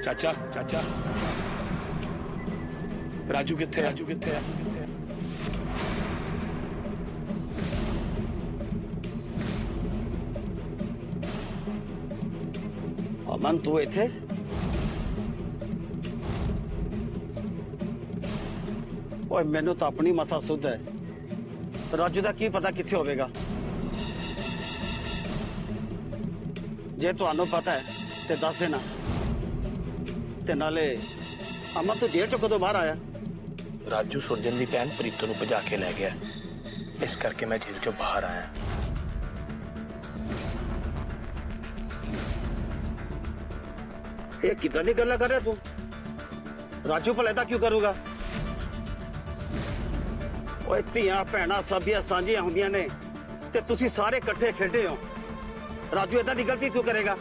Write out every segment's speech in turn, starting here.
चाचा चाचा राजू किथे है? अमन तू इथे? ओए मैनू तो अपनी मसा सुध है, राजू का की पता किथे होवेगा। जे तुहानू पता है ते दस देना। ते नाले अमन तू जेल चो कदों बाहर आया? राजू सुरजन की भैन प्रीतो नू भजा के लै गया, इस करके मैं जेल चो बाहर आया। ये कितना दी गल्लां कर रहा तू? राजू भला ऐसा क्यों करूगा? ओए धियां भैणां सभियां सांझियां हुंदियां ने ते तुसी सारे इकट्ठे खेडे हो। राजू ऐसा दी गलती क्यों करेगा?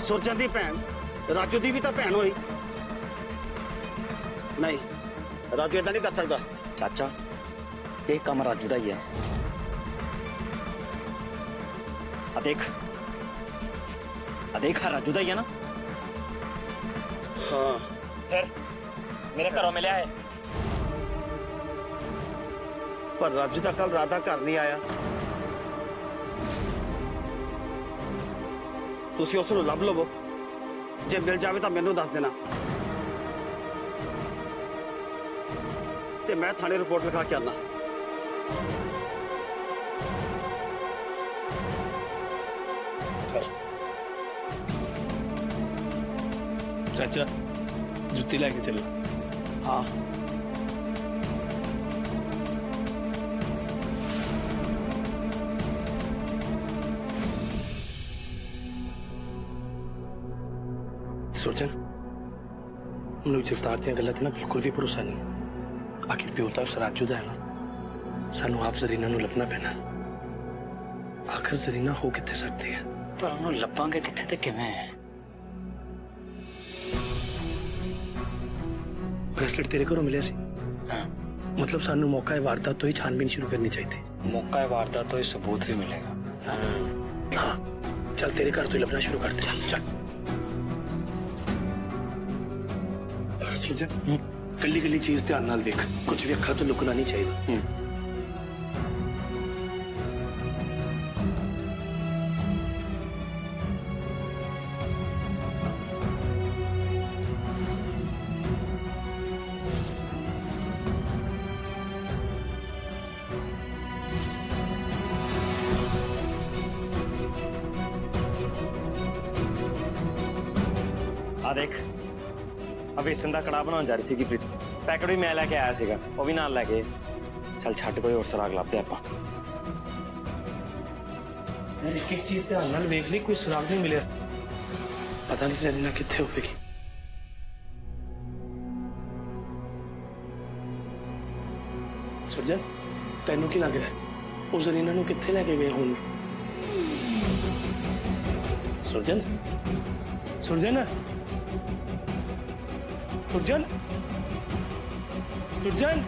सुरजन दी भैन राजू दी भी तो भैन हुई। नहीं, राजू ऐसा नहीं कर सकता। चाचा ये काम राजू का ही है। देख राजू का ही है ना? हाँ फिर मेरे घरों मिले है। पर राजू का कल राधा घर नहीं आया। तुसी उसनू लभ लवो, जे मिल जावे तो मैनू दस देना ते मैं थाने रिपोर्ट लिखा के आना। चाचा जुत्ती लेके चलो। हाँ सुरजन मैं जगतार दी गल्लां ते ना बिल्कुल भी भरोसा नहीं। आखिर प्यो तो उस राजू का है ना। सानू आप जरीना नू लभना पैना। आखिर जरीना हो किथे सकती है? पर उन्होंने लभांगे किथे ते किवें? ब्रेसलेट तेरे घरों मिले सी। हाँ मतलब सानू मौका है वारदात तो ही छानबीन शुरू करनी चाहिए थी। मौका है वारदात तो सबूत भी मिलेगा। हाँ चल तेरे घर तो ही लभना शुरू कर दे। चल कली कली चीज ध्यान नाल वेख, कुछ भी अखा तो लुकना नहीं चाहिए। आ देख बेसन का कड़ा बनाने जा रही सी प्रीत। पैकेट भी मैं लैके आया सीगा, वो भी नाल लैके। चल छੱਡ कोई और सुराग लभदे आपां। मैं एक एक चीज ध्यान नाल वेख ली, कोई सुराग नहीं मिले। पता नहीं जरीना किथे होगी। सुरजन तेनू की लग रहा है वो जरीना नू किथे लेके गए होंगे? सुरजन सुरजन सुरजन सुरजन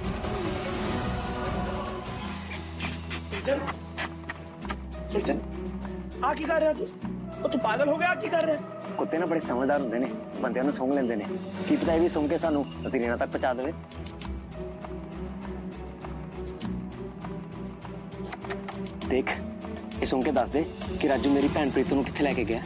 सुरजन सुरजन आ की कर रहा तू पागल हो गया? की कर रहा? कुत्ते ना बड़े समझदार होंदे ने, बंदियां नू सूंघ लेंदे ने। की पता भी सूंघ के सानू जरीना तक पहुंचा देवे। देख ये सूंघ के दस दे कि राजू मेरी भैन प्रीतो नू किथे लेके गया।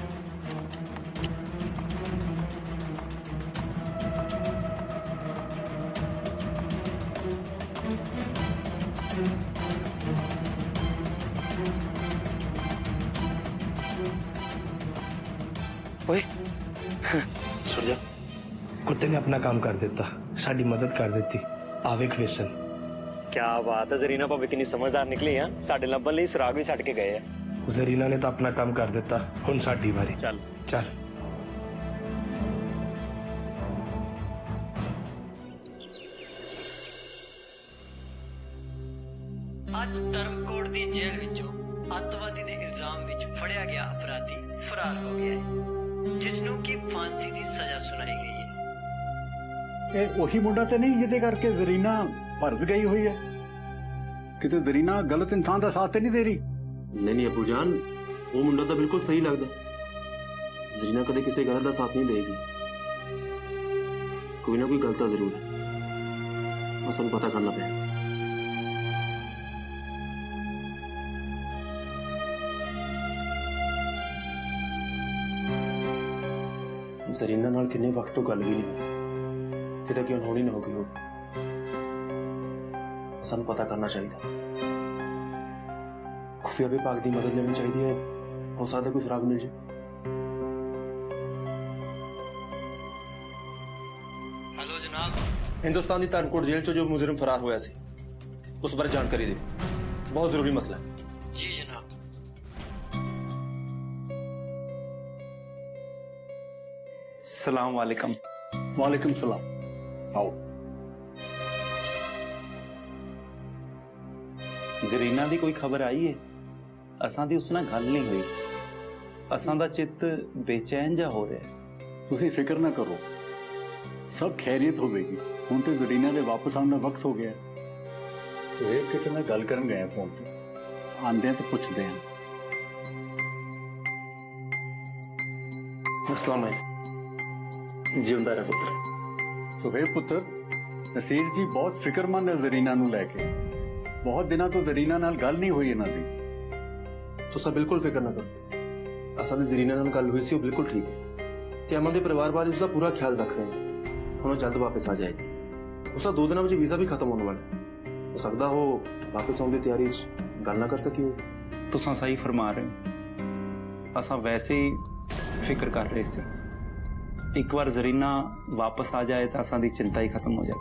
ओए सुरजन कुत्ते ने अपना काम कर देता, साड़ी मदद कर देती। आवेक वेसन क्या बात है, जरीना भाभी कितनी समझदार निकली है। साडे लभन लई सुराग भी छड्ड के गए हैं। जरीना ने तो अपना काम कर देता, हुण साडी वारी। चल चल ਅੱਜ ਧਰਮਕੋਟ ਦੀ ਜੇਲ੍ਹ ਵਿੱਚੋਂ ਅੱਤਵਾਦੀ ਦੇ ਇਲਜ਼ਾਮ ਵਿੱਚ ਫੜਿਆ ਗਿਆ ਅਪਰਾਧੀ ਫਰਾਰ ਹੋ ਗਿਆ ਹੈ, ਜਿਸ ਨੂੰ ਕਿ ਫਾਂਸੀ ਦੀ ਸਜ਼ਾ ਸੁਣਾਈ ਗਈ ਹੈ। ਇਹ ਉਹੀ ਮੁੰਡਾ ਤੇ ਨਹੀਂ ਜਿਹਦੇ ਕਰਕੇ ਜ਼ਰੀਨਾ ਭਰਤ ਗਈ ਹੋਈ ਹੈ? ਕਿਤੇ ਜ਼ਰੀਨਾ ਗਲਤ ਇਨਸਾਨ ਦਾ ਸਾਥ ਤੇ ਨਹੀਂ ਦੇ ਰਹੀ? नहीं अबू जान वो मुंडा तो बिल्कुल सही लगता। जरीना कदे किसी गलत का साथ नहीं देगी। कोई ना कोई गलत जरूर है, बस हम पता करना पे। जरीना नाल किन्ने वक्त तो गल भी नहीं हुई, किते क्यों होनी ना होगी हो। सानू पता करना चाहिए। खुफिया विभाग की मदद लेनी चाहिए, हो सकता कोई सुराग मिल जाए। हेलो जनाब। हिंदुस्तान की धर्मकोट जेल चो जो मुजरिम फरार होया सी, उस बारे जानकारी दे, बहुत जरूरी मसला है। जी जनाब। सलाम वालेकुम। वालेकुम सलाम। आओ। जरीना दी कोई खबर आई है? असां दी उस नाल गल नहीं हुई। असां दा चित्त बेचैन जा हो रहा है। तुसी फिक्र ना करो, सब खैरियत होगी। हुण तो जरीना दे वापस आने का वक्त हो गया। तो ये किसी ने गल करन गए फोन ते, आंदे तो पुछदे हैं। अस्सलाम वालेकुम। जिंदा रह पुत्र। सुहेब पुत्र, नसीर जी बहुत फिक्रमंद है जरीना नूं लैके। बहुत दिनों तो जरीना नाल गल नहीं हुई इन्हां दी। तुसा बिल्कुल फिक्र ना करो, असां दी जरीना नाल गल हुई सी, वो बिल्कुल ठीक है। ते अमन दे परिवार वाले उसका पूरा ख्याल रख रहे हैं। हुण जल्द वापस आ जाएगी। उसका 2 दिनों में वीजा भी खत्म होने वाला है। हो सकता हो वापस आने की तैयारी गल ना कर सकी हो। तुसां सही फरमा रहे हो। असां वैसे ही फिक्र कर रहे थे। एक बार जरीना वापस आ जाए तो असां दी चिंता ही खत्म हो जाए।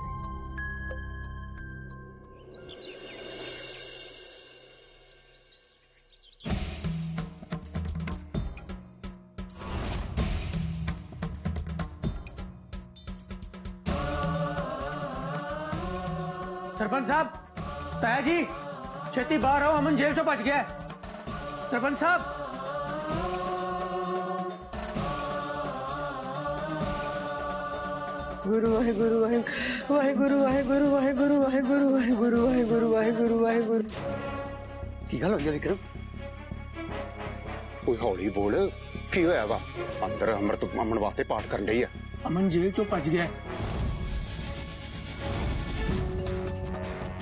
सरपंच साहब, ताया जी छेती बाहर आओ, अमन जेल से बच गया है। सरपंच साहब। गुरु वाहे गुरु वाहे वाहे गुरु वाहे गुरु वाहे गुरु वाहे गुरु वाहे गुरु वाहे गुरु वाहे गुरु वाहे गुरु। की गल होई विक्रम? कोई हौली बोल, की होया वा? अंदर अमृत अमन वास्ते पाठ करन रही है। अमन जेल चो भज गया है।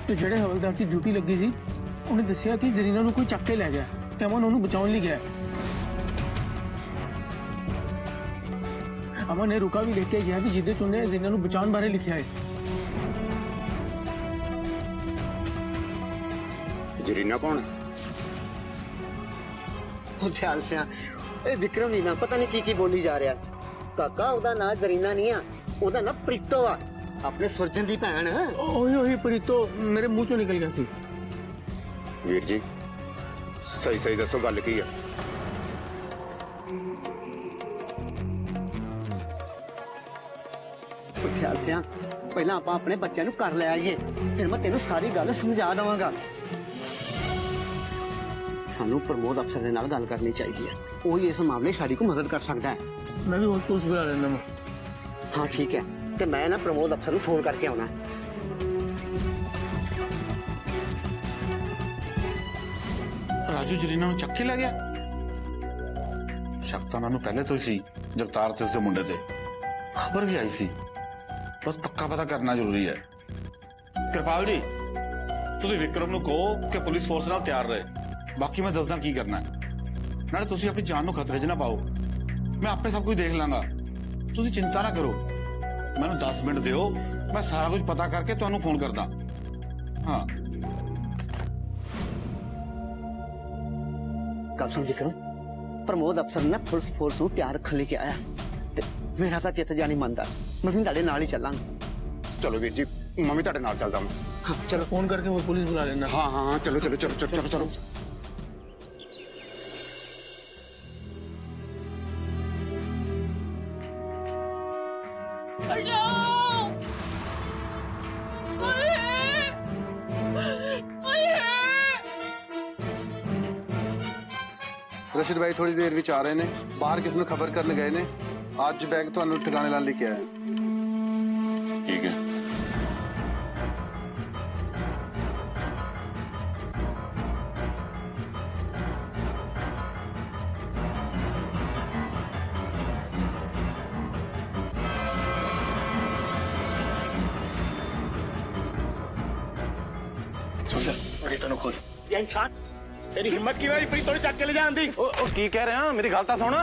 ਤੇ ਜਿਹੜੇ ਹਵਲਦਾਰ ਦੀ ਡਿਊਟੀ ਲੱਗੀ ਸੀ ਉਹਨੇ ਦੱਸਿਆ ਕਿ ਜਰੀਨਾ ਨੂੰ ਕੋਈ ਚੱਕ ਕੇ ਲੈ ਗਿਆ ਤੇ ਅਮਨ ਉਹਨੂੰ ਬਚਾਉਣ ਲਈ ਗਿਆ। ਅਮਨ ਨੇ ਰੁਕਾ ਵੀ ਲਿਖ ਕੇ ਗਿਆ ਕਿ ਜਿਹਦੇ ਚ ਉਹਨੇ ਜਰੀਨਾ ਨੂੰ ਬਚਾਉਣ ਬਾਰੇ ਲਿਖਿਆ ਹੈ। जरीना कौन है? ख्याल से ए विक्रम जी ना पता नहीं की बोली जा रहा। काका ओदा ना जरीना नहीं आ, ओदा ना प्रीतो आ, अपने सुरजन दी भैन। ओही ओही प्रीतो मेरे मुंह चो निकल गया सी। वीर जी सही सही दसो गल की है? ख्याल से पहला आप अपने बच्चों को कर ले आइए, फिर मैं तेन सारी गल समझा देवांगा। सानू प्रमोद अफसर के नाल गल करनी चाहिए, वही इस मामले साड़ी को मदद कर सकता है। मैं भी पुलिस बुला लेना। हाँ ठीक है, तो मैं ना प्रमोद अफसर को फोन करके आना। राजू जरीना ਨੂੰ ਚੱਕ ਕੇ ਲੈ ਗਿਆ। ਸ਼ੱਕ ਤਾਂ ਮੈਨੂੰ ਪਹਿਲੇ ਤੋਂ ਹੀ ਸੀ, ਜਗਤਾਰ ਤੇ ਉਸਦੇ ਮੁੰਡੇ ਤੇ ਖਬਰ ਵੀ ਆਈ ਸੀ। ਬਸ ਪੱਕਾ ਪਤਾ ਕਰਨਾ ਜ਼ਰੂਰੀ ਹੈ। ਕਿਰਪਾਲ ਜੀ ਤੁਸੀਂ ਵਿਕਰਮ ਨੂੰ ਕਹੋ ਕਿ ਪੁਲਿਸ ਫੋਰਸ ਨਾਲ ਤਿਆਰ ਰਹੇ, ਬਾਕੀ ਮੈਂ ਦੱਸਦਾ ਕੀ ਕਰਨਾ ਹੈ। ਨਾਲੇ ਤੁਸੀਂ ਆਪਣੀ ਜਾਨ ਨੂੰ ਖਤਰੇ 'ਚ ਨਾ ਪਾਓ, ਮੈਂ ਆਪੇ ਸਭ ਕੁਝ ਦੇਖ ਲਾਂਗਾ। ਤੁਸੀਂ ਚਿੰਤਾ ਨਾ ਕਰੋ, ਮੈਨੂੰ 10 ਮਿੰਟ ਦਿਓ, ਮੈਂ ਸਾਰਾ ਕੁਝ ਪਤਾ ਕਰਕੇ ਤੁਹਾਨੂੰ ਫੋਨ ਕਰਦਾ। ਹਾਂ कल सुन विक्रम, प्रमोद अफसर ने पुलिस फोर्स को तैयार रखने लेके आया ते मेरा तो चित जानी मनता, मैं भी तुहाडे नाल ही चलांगा। चलो वीर जी मैं भी तुहाडे नाल चलदा मैं। हाँ चलो फोन करके वो पुलिस बुला लेना। हाँ हाँ हाँ चलो चलो चलो चलो चलो, चलो। रशीद भाई थोड़ी देर विच आ रहे ने, बाहर किसी ने खबर करने गए ने। आज बैग थानू ठिकाने लाने लेके आया। ठीक है। प्रीतो नु खोल ये इंसान तेरी हिम्मत की वजह प्रीतो नु चक के ले जान दी ओ की कह रहे हैं, मेरी गल तां सुन।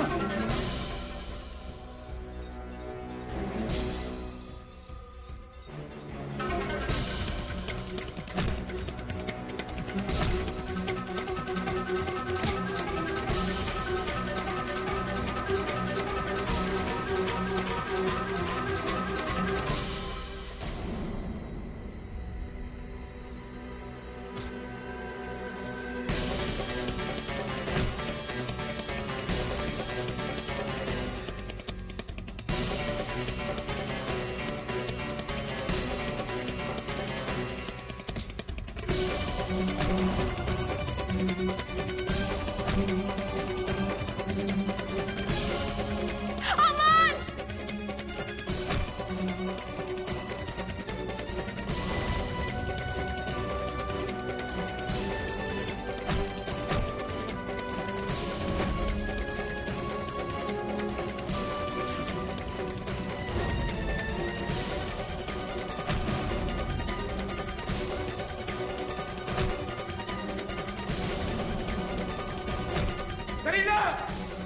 जरीना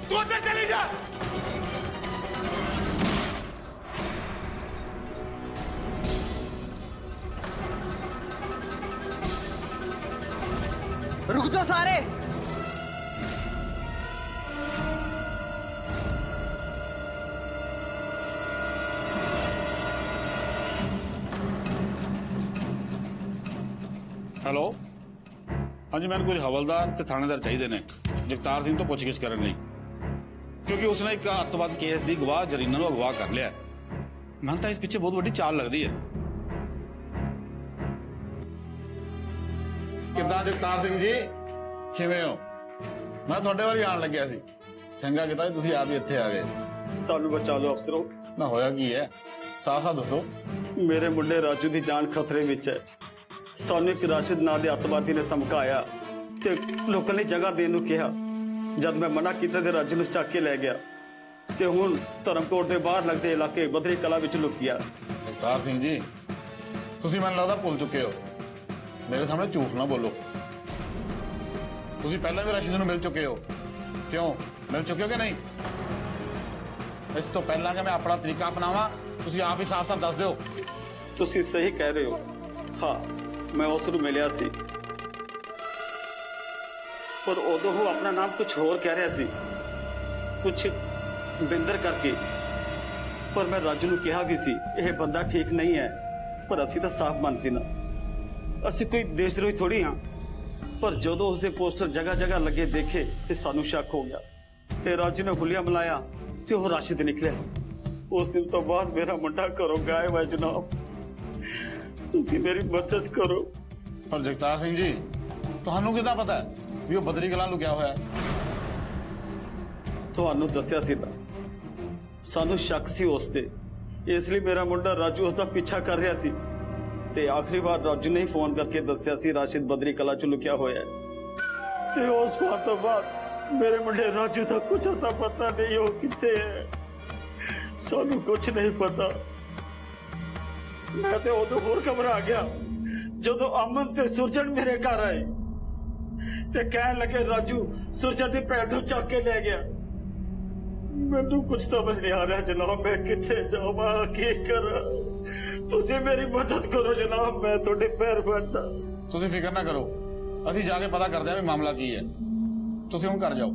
तू अंदर चली जा रुक जाओ सारे। हेलो हाँ जी, मैंने कुछ हवलदार ते थानेदार चाहिए ने जगतार सिंह तो पुछगिछ करने लई, क्योंकि उसने एक अत्तवाद केस दी गवाह जरीना नूं अगवा कर लिया। मैं तो इस पीछे बहुत बड़ी चाल लगती है। किद्दां जगतार सिंह जी, किवें हो? मैं तुहाडे वाली आण लग्या सी, चंगा कीता तुसीं आप ही इत्थे आ गए। सानू बचा लो अफसरों। ना होया की है, साफ साफ दसो। मेरे मुंडे राजू की जान खतरे विच है। सानू एक राशिद नां दे अतवादी ने धमकाया ते लोकां ने जगह देण नूं कहा। जद मैं मना कीता ते राजू नूं चक के लै गया ते हुण धर्मकोट दे बाहर लगदे इलाके बदरी कला विच लुकिया। जगतार सिंह जी, तुसीं मैनूं लगदा भुल चुके हो। मेरे सामने झूठ ना बोलो। तुसीं पहले भी राशिद नूं मिल चुके हो। क्यों मिल चुके हो कि नहीं? इस तो पहला कि मैं अपना तरीका अपनावा, तुसीं आप ही साफ साफ दस दो। तुसीं सही कह रहे हो। हाँ, मैं उस नूं मिलिया सी, पर उदों वो अपना नाम कुछ होर कह रहा सी, कुछ बिंदर करके। पर मैं राजू नूं कहा भी सी यह बंदा ठीक नहीं है, पर असी तो साफ मन सी ना, असी कोई देशद्रोही थोड़ी हाँ। पर जदों उसके पोस्टर जगह जगह लगे देखे तो सानू शक हो गया ते राजू ने हुलिया मिलाया तो वो राशिद निकले। उस दिन तो बाद मेरा मुंडा घरों गायब है जनाब। तुसी मेरी मदद करो। पर जगतार सिंह जी, तुहानू किदा पता है भी वो बदरी कलां लुकिया होया? तुहानू दस्या सी ना, सानू शक सी उस ते, इसलिए मेरा मुंडा राजू उसका पीछा कर रहा सी ते आखिरी बार राजू ने ही फोन करके दस्या सी राशिद बदरी कला च लुकिया होया है। ते उस बात तो बाद मेरे मुंडे राजू का कुछ अता पता नहीं हो किथे है। सानू कुछ नहीं पता। मैं तो उदों होर घबरा गया जदों अमन ते सुरजन मेरे घर आए ते कहन लगे राजू सुरजन दी भैन नूं चक के ले गया। मैनू कुछ समझ नहीं आ रहा जनाब, मैं किथे जावां की करा। तुसीं मेरी मदद करो जनाब, मैं तुहाडे पैर पड़दा। तुसीं फिक्र ना करो, असीं जाके पता करदे हां भी मामला की है। तुसीं हुण घर जाओ।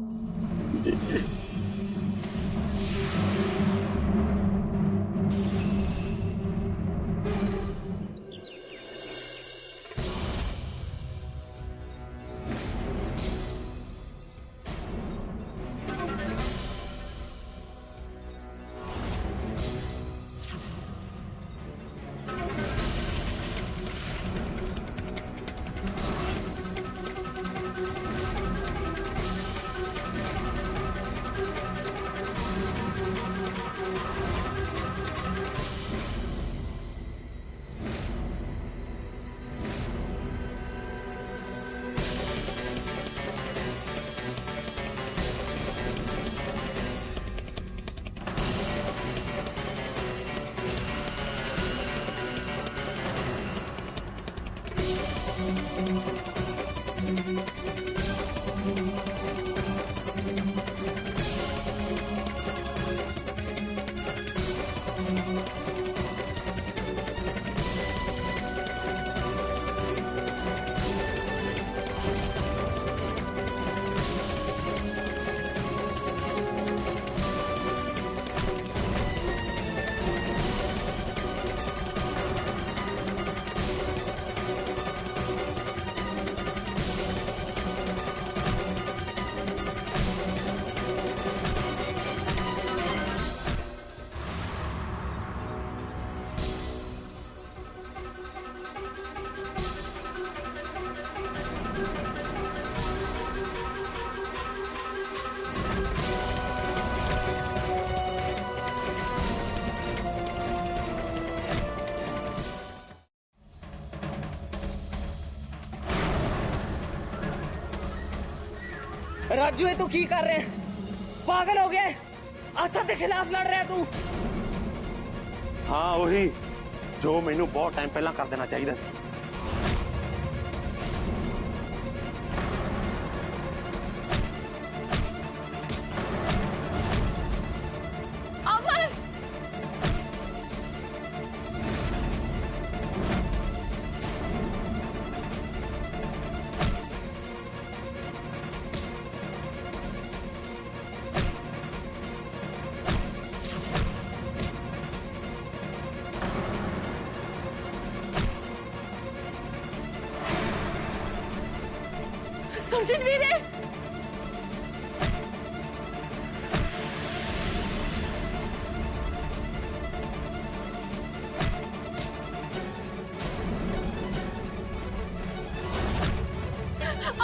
राजू ये तू की कर रहे हैं? पागल हो गया है? असद के खिलाफ लड़ रहा है तू? हाँ वही जो मैनू बहुत टाइम पहला कर देना चाहिए। सर्जन वीर है।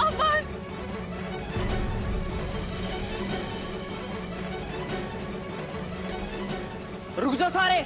अमन रुक जाओ सारे।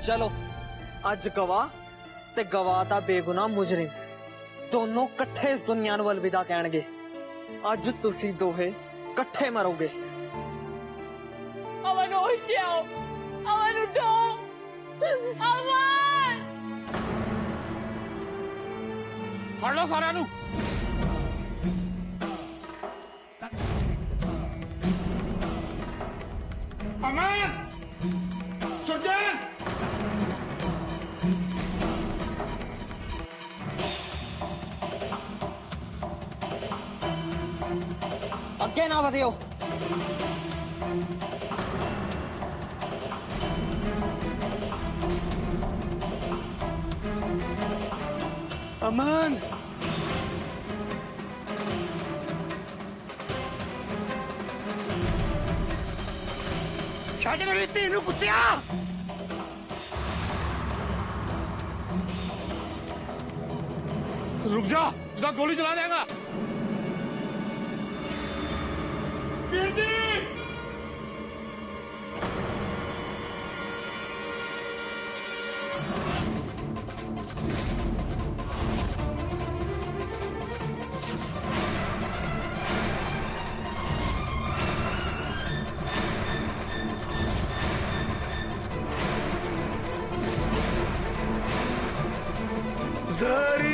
चलो अज गवाह ते गवाह दा बेगुनाह मुजरिम दोनों कट्ठे इस दुनिया नूं अलविदा कहणगे। अज तुसी दोहे कट्ठे मरोगे। अमन होश आओ, अमन उठो, अमन फड़ लो सारे नूं। अमन सुरजन अगे ना बधियो। अमन छड़ मेरी धी नूं कुत्तिया। रुक जा, तुझा गोली चला देगा। वीर जी Zari